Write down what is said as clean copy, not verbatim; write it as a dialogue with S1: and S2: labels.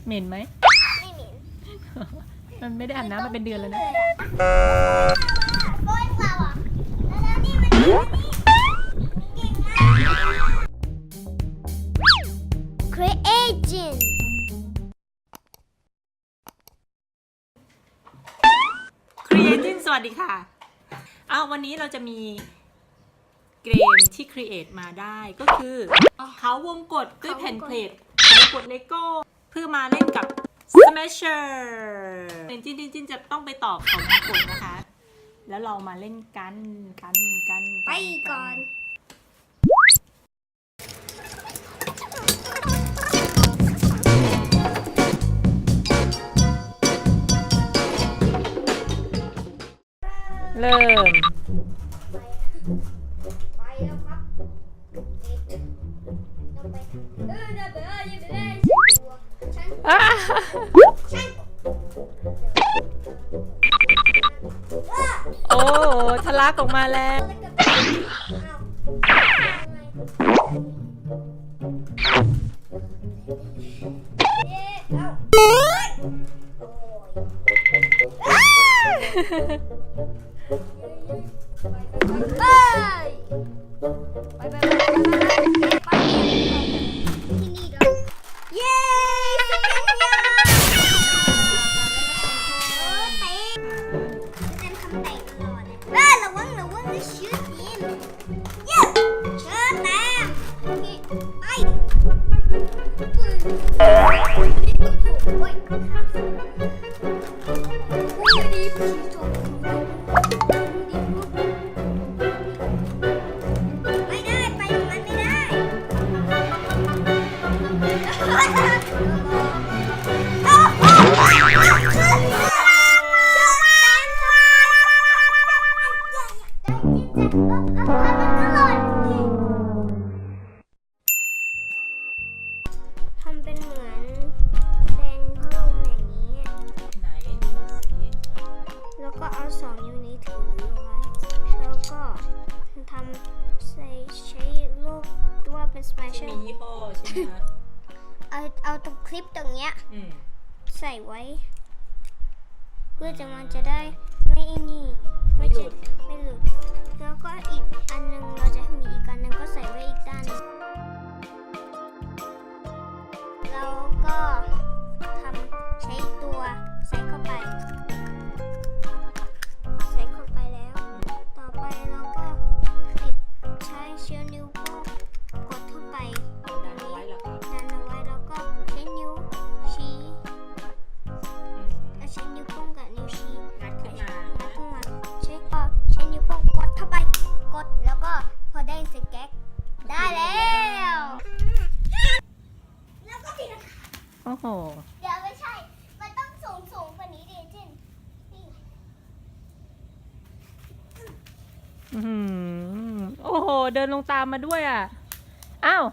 S1: เหม็นไหม
S2: ไม่เหม็น
S1: มันไม่ได้อาบน้ำมาเป็นเดือนแล้วนะ
S2: โบยกว่าอ่ะแล้วนี่มันนี่เก่งมาก Creation
S1: Creating สวัสดีค่ะวันนี้เราจะมีเกมที่ create มาได้ก็คือเขาวงกตด้วยแผ่นเพลทวงกตเลโก้เพื่อมาเล่นกับ Smasher จินจะต้องไปตอบของวงกตนะคะ แล้วเรามาเล่นกัน
S2: ไปก่อน
S1: เริ่ม
S2: ไปแล้วครับเราไปยังไม่ได้ฉัน
S1: โอ้ทะลักออกมาแล้ว
S2: ไปที่นี่เหรอเย้สเปนยาเตะจะทำเตะตลอดเลยระวังนะชื่อทีมเย้เชิญแต้มไปโอ้ยดีพี่ชมไม่ได้ไปตรงนั้นไม่ได้ทำเป็นเหมือนเป็นพัดลมอย่างนี้
S1: ไหนดูหน่อยสิ
S2: แล้วก็เอาสองนิ้วนี้ถือไว้ แล้วก็ทำใช้ลูกว่าเป็นสไปเชอ
S1: มี
S2: ร์
S1: ยี่ห้อใช่ไหมคะ
S2: เอาตรงคลิปตรงเนี้ย
S1: อืม
S2: ใส่ไว้ เพื่อจะมันจะได้ไม่ไอ้นี่ไม่หลุด แล้วก็อีกอันนึงเราจะมีอีกอันนึงก็ใส่ไว้อีกด้านหนึงแล้วก็ทำใช้ตัวใส่เข้าไปแล้ว ต่อไปเราก็ใช้เชือกนิ้วโป้งกดเข้าไป
S1: ดันเอาไว้เหรอครับ
S2: ดันเอาไว้แล้วก็ใช้นิ้วชี้ ใช้นิ้วโป้งกับนิ้วชี้
S1: งัดขึ้นมา
S2: งัดขึ้นมาใช้นิ้วโป้งกดเข้าไป กดแล้วก็พอได้เสร็จแก๊กได้แล้วแล้วก็ทีละ
S1: โอ้โห
S2: เดี๋ยวไม่ใช่ มันต้องสูงกว่านี้ดิจินนี่
S1: โอ้โห เดินลงตามมาด้วยอ่ะ อ้าว